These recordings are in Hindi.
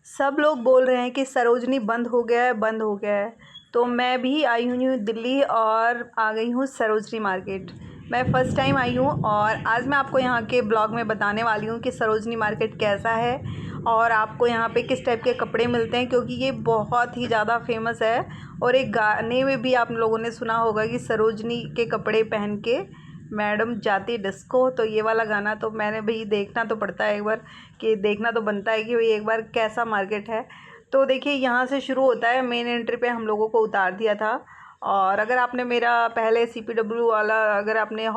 सब लोग बोल रहे हैं कि सरोजनी बंद हो गया है, बंद हो गया है। तो मैं भी आई हुई हूँ दिल्ली और आ गई हूँ सरोजनी मार्केट। मैं फ़र्स्ट टाइम आई हूँ और आज मैं आपको यहाँ के ब्लॉग में बताने वाली हूँ कि सरोजनी मार्केट कैसा है और आपको यहाँ पे किस टाइप के कपड़े मिलते हैं, क्योंकि ये बहुत ही ज़्यादा फेमस है। और एक गाने में भी आप लोगों ने सुना होगा कि सरोजनी के कपड़े पहन के मैडम जाती डिस्को। तो ये वाला गाना तो मैंने भी देखना तो पड़ता है एक बार, कि देखना तो बनता है कि भाई एक बार कैसा मार्केट है। तो देखिए यहाँ से शुरू होता है, मेन एंट्री पे हम लोगों को उतार दिया था। और अगर आपने मेरा पहले CPW वाला अगर आपने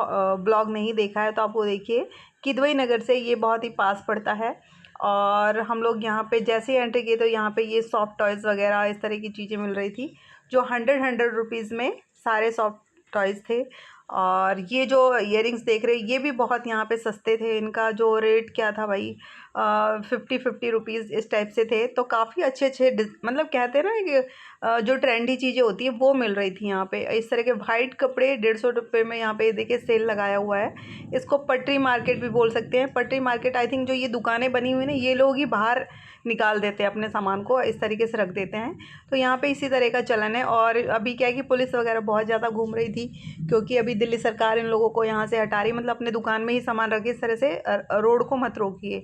ब्लॉग नहीं देखा है तो आप वो देखिए। किदवई नगर से ये बहुत ही पास पड़ता है। और हम लोग यहाँ पे जैसे ही एंट्री किए तो यहाँ पे ये सॉफ्ट टॉयज़ वगैरह इस तरह की चीज़ें मिल रही थी, जो 100 रुपीज़ में सारे सॉफ्ट टॉयज़ थे। और ये जो इयररिंग्स देख रहे हैं ये भी बहुत यहाँ पे सस्ते थे। इनका जो रेट क्या था भाई, 50 रुपीज़ इस टाइप से थे। तो काफ़ी अच्छे अच्छे मतलब कहते हैं ना कि जो ट्रेंडी चीज़ें होती हैं वो मिल रही थी यहाँ पे। इस तरह के वाइट कपड़े 150 रुपये में यहाँ पे देखिए सेल लगाया हुआ है। इसको पटरी मार्केट भी बोल सकते हैं। पटरी मार्केट आई थिंक जो ये दुकानें बनी हुई ना, ये लोग ही बाहर निकाल देते हैं अपने सामान को, इस तरीके से रख देते हैं। तो यहाँ पे इसी तरह का चलन है। और अभी क्या है कि पुलिस वगैरह बहुत ज़्यादा घूम रही थी, क्योंकि अभी दिल्ली सरकार इन लोगों को यहाँ से हटा रही, मतलब अपने दुकान में ही सामान रखिए, इस तरह से रोड को मत रोकिए।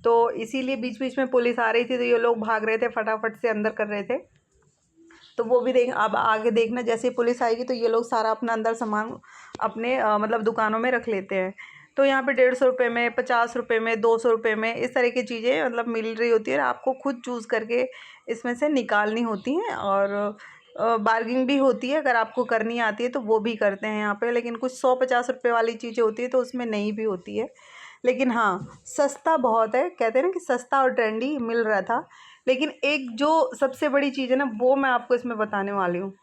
तो इसीलिए बीच बीच में पुलिस आ रही थी, तो ये लोग भाग रहे थे, फटाफट से अंदर कर रहे थे। तो वो भी देख, अब आगे देखना जैसे ही पुलिस आएगी तो ये लोग सारा अपना अंदर सामान अपने मतलब दुकानों में रख लेते हैं। तो यहाँ पे 150 रुपये में, 50 रुपये में, 200 रुपये में इस तरह की चीज़ें मतलब मिल रही होती है। आपको खुद चूज़ करके इसमें से निकालनी होती हैं। और बार्गिंग भी होती है, अगर आपको करनी आती है तो वो भी करते हैं यहाँ पे। लेकिन कुछ 100-50 रुपये वाली चीज़ें होती है तो उसमें नहीं भी होती है। लेकिन हाँ, सस्ता बहुत है, कहते हैं ना कि सस्ता और ट्रेंडी मिल रहा था। लेकिन एक जो सबसे बड़ी चीज़ है ना, वो मैं आपको इसमें बताने वाली हूँ।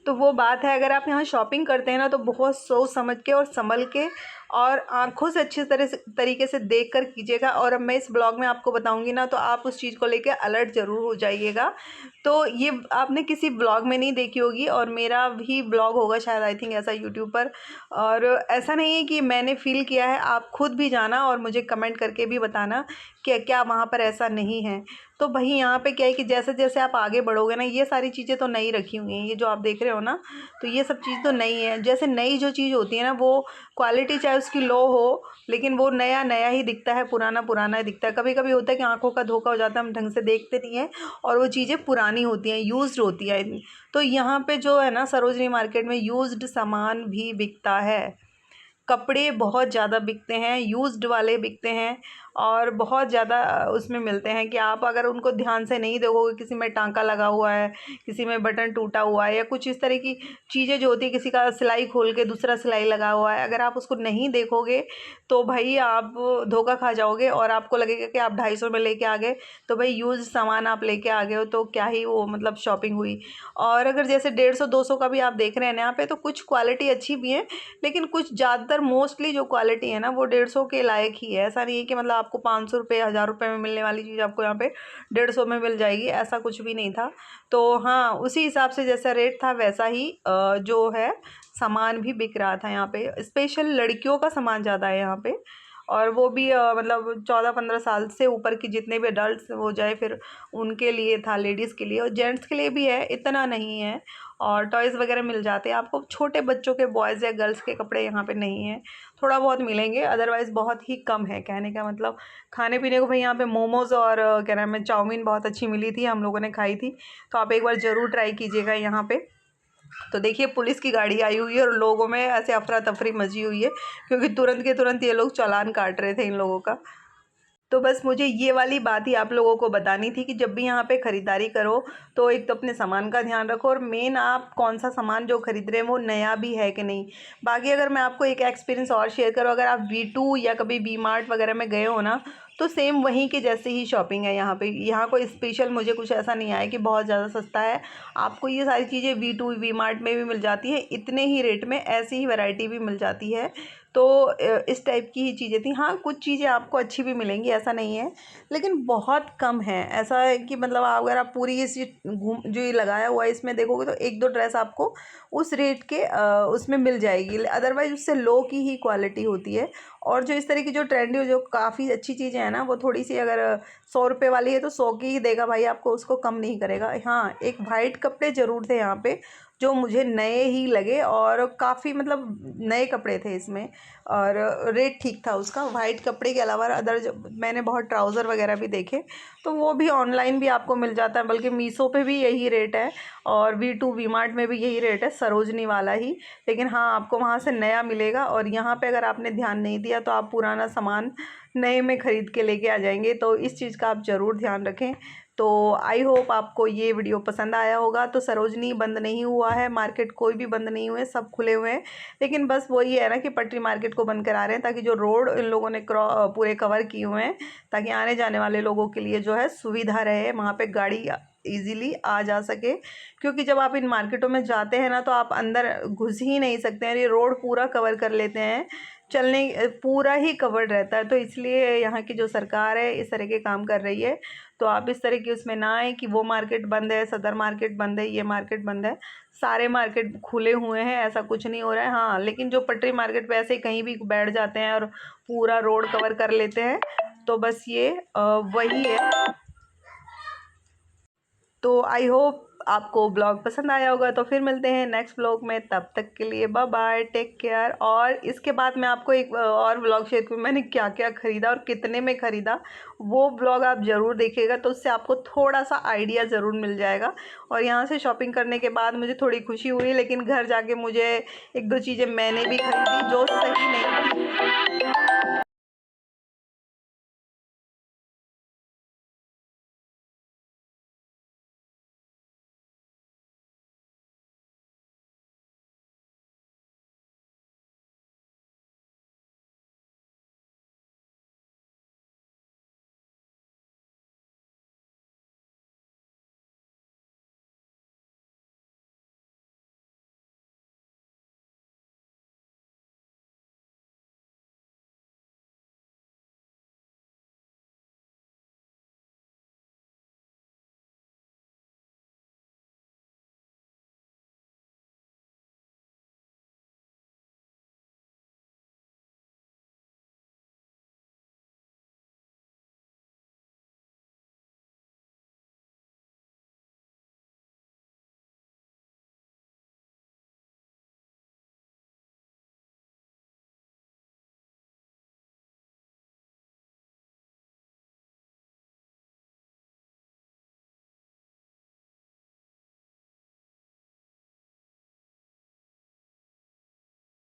तो वो बात है, अगर आप यहाँ शॉपिंग करते हैं ना तो बहुत सोच समझ के और संभल के और आँखों से अच्छी तरीके से देख कर कीजिएगा। और अब मैं इस ब्लॉग में आपको बताऊंगी ना तो आप उस चीज़ को लेके अलर्ट ज़रूर हो जाइएगा। तो ये आपने किसी ब्लॉग में नहीं देखी होगी और मेरा भी ब्लॉग होगा शायद, आई थिंक ऐसा यूट्यूब पर। और ऐसा नहीं है कि मैंने फ़ील किया है, आप खुद भी जाना और मुझे कमेंट करके भी बताना कि क्या वहाँ पर ऐसा नहीं है। तो भाई यहाँ पे क्या है कि जैसे जैसे आप आगे बढ़ोगे ना, ये सारी चीज़ें तो नई रखी हुई हैं, ये जो आप देख रहे हो ना, तो ये सब चीज़ तो नई है। जैसे नई जो चीज़ होती है ना, वो क्वालिटी चाहे उसकी लो हो, लेकिन वो नया नया ही दिखता है, पुराना पुराना ही दिखता है। कभी कभी होता है कि आंखों का धोखा हो जाता है, हम ढंग से देखते नहीं हैं और वो चीज़ें पुरानी होती हैं, यूज्ड होती है। तो यहाँ पे जो है ना, सरोजनी मार्केट में यूज्ड सामान भी बिकता है। कपड़े बहुत ज़्यादा बिकते हैं, यूज्ड वाले बिकते हैं और बहुत ज़्यादा उसमें मिलते हैं कि आप अगर उनको ध्यान से नहीं देखोगे, किसी में टाँका लगा हुआ है, किसी में बटन टूटा हुआ है, या कुछ इस तरह की चीज़ें जो होती है, किसी का सिलाई खोल के दूसरा सिलाई लगा हुआ है, अगर आप उसको नहीं देखोगे तो भाई आप धोखा खा जाओगे और आपको लगेगा कि आप 250 में लेके आ गए। तो भाई यूज सामान आप लेके आ गए हो तो क्या ही वो मतलब शॉपिंग हुई। और अगर जैसे 150-200 का भी आप देख रहे हैं यहाँ पे, तो कुछ क्वालिटी अच्छी भी है, लेकिन कुछ ज़्यादातर मोस्टली जो क्वालिटी है ना वो 150 के लायक ही है। ऐसा नहीं है कि मतलब आपको 500 रुपये 1000 रुपये में मिलने वाली चीज़ आपको यहाँ पे 150 में मिल जाएगी, ऐसा कुछ भी नहीं था। तो हाँ, उसी हिसाब से जैसा रेट था वैसा ही जो है सामान भी बिक रहा था यहाँ पे। स्पेशल लड़कियों का सामान ज़्यादा है यहाँ पे, और वो भी मतलब 14-15 साल से ऊपर की जितने भी अडल्ट हो जाए फिर उनके लिए था, लेडीज़ के लिए और जेंट्स के लिए भी है, इतना नहीं है। और टॉयज़ वगैरह मिल जाते हैं आपको। छोटे बच्चों के बॉयज़ या गर्ल्स के कपड़े यहाँ पे नहीं हैं, थोड़ा बहुत मिलेंगे, अदरवाइज़ बहुत ही कम है। कहने का मतलब खाने पीने को भाई यहाँ पे मोमोज़ और क्या नाम है, चाउमीन बहुत अच्छी मिली थी, हम लोगों ने खाई थी। तो आप एक बार ज़रूर ट्राई कीजिएगा यहाँ पे। तो देखिए पुलिस की गाड़ी आई हुई है और लोगों में ऐसे अफरा तफरी मची हुई है, क्योंकि तुरंत के तुरंत ये लोग चालान काट रहे थे इन लोगों का। तो बस मुझे ये वाली बात ही आप लोगों को बतानी थी कि जब भी यहाँ पे ख़रीदारी करो तो एक तो अपने सामान का ध्यान रखो, और मेन आप कौन सा सामान जो खरीद रहे हैं वो नया भी है कि नहीं। बाकी अगर मैं आपको एक एक्सपीरियंस और शेयर करूँ, अगर आप V2 या कभी वी मार्ट वगैरह में गए हो ना, तो सेम वहीं के जैसे ही शॉपिंग है यहाँ पे। यहाँ कोई स्पेशल मुझे कुछ ऐसा नहीं आया कि बहुत ज़्यादा सस्ता है। आपको ये सारी चीज़ें V2 वी मार्ट में भी मिल जाती है, इतने ही रेट में ऐसी ही वैरायटी भी मिल जाती है। तो इस टाइप की ही चीज़ें थी। हाँ, कुछ चीज़ें आपको अच्छी भी मिलेंगी, ऐसा नहीं है, लेकिन बहुत कम है। ऐसा है कि मतलब अगर आप पूरी इस घूम जो ये लगाया हुआ है इसमें देखोगे तो 1-2 ड्रेस आपको उस रेट के उसमें मिल जाएगी, अदरवाइज़ उससे लो की ही क्वालिटी होती है। और जो इस तरह की जो ट्रेंडी जो काफ़ी अच्छी चीज़ें हैं ना, वो थोड़ी-सी अगर 100 रुपए वाली है तो 100 की ही देगा भाई आपको, उसको कम नहीं करेगा। हाँ, एक वाइट कपड़े ज़रूर थे यहाँ पे, जो मुझे नए ही लगे और काफ़ी मतलब नए कपड़े थे इसमें, और रेट ठीक था उसका। वाइट कपड़े के अलावा अदर मैंने बहुत ट्राउज़र वगैरह भी देखे, तो वो भी ऑनलाइन भी आपको मिल जाता है, बल्कि मीशो पे भी यही रेट है और V2 वी मार्ट में भी यही रेट है, सरोजनी वाला ही। लेकिन हाँ, आपको वहाँ से नया मिलेगा, और यहाँ पे अगर आपने ध्यान नहीं दिया तो आप पुराना सामान नए में ख़रीद के लेके आ जाएंगे, तो इस चीज़ का आप ज़रूर ध्यान रखें। तो आई होप आपको ये वीडियो पसंद आया होगा। तो सरोजनी बंद नहीं हुआ है, मार्केट कोई भी बंद नहीं हुए, सब खुले हुए हैं, लेकिन बस वही है ना कि पटरी मार्केट को बंद करा रहे हैं, ताकि जो रोड इन लोगों ने पूरे कवर किए हुए हैं, ताकि आने जाने वाले लोगों के लिए जो है सुविधा रहे, वहाँ पे गाड़ी ईज़िली आ जा सके। क्योंकि जब आप इन मार्केटों में जाते हैं ना, तो आप अंदर घुस ही नहीं सकते हैं, ये रोड पूरा कवर कर लेते हैं, चलने पूरा ही कवर्ड रहता है। तो इसलिए यहाँ की जो सरकार है इस तरह के काम कर रही है। तो आप इस तरह की उसमें ना आए कि वो मार्केट बंद है, सदर मार्केट बंद है, ये मार्केट बंद है। सारे मार्केट खुले हुए हैं, ऐसा कुछ नहीं हो रहा है। हाँ, लेकिन जो पटरी मार्केट पे ऐसे ही कहीं भी बैठ जाते हैं और पूरा रोड कवर कर लेते हैं, तो बस ये वही है। तो आई होप आपको ब्लॉग पसंद आया होगा। तो फिर मिलते हैं नेक्स्ट ब्लॉग में, तब तक के लिए बाय बाय, टेक केयर। और इसके बाद मैं आपको एक और ब्लॉग शेयर करूँ, मैंने क्या क्या ख़रीदा और कितने में ख़रीदा, वो ब्लॉग आप ज़रूर देखिएगा, तो उससे आपको थोड़ा सा आइडिया ज़रूर मिल जाएगा। और यहाँ से शॉपिंग करने के बाद मुझे थोड़ी खुशी हुई, लेकिन घर जाके मुझे 1-2 चीज़ें मैंने भी ख़रीदी जो सही नहीं थी।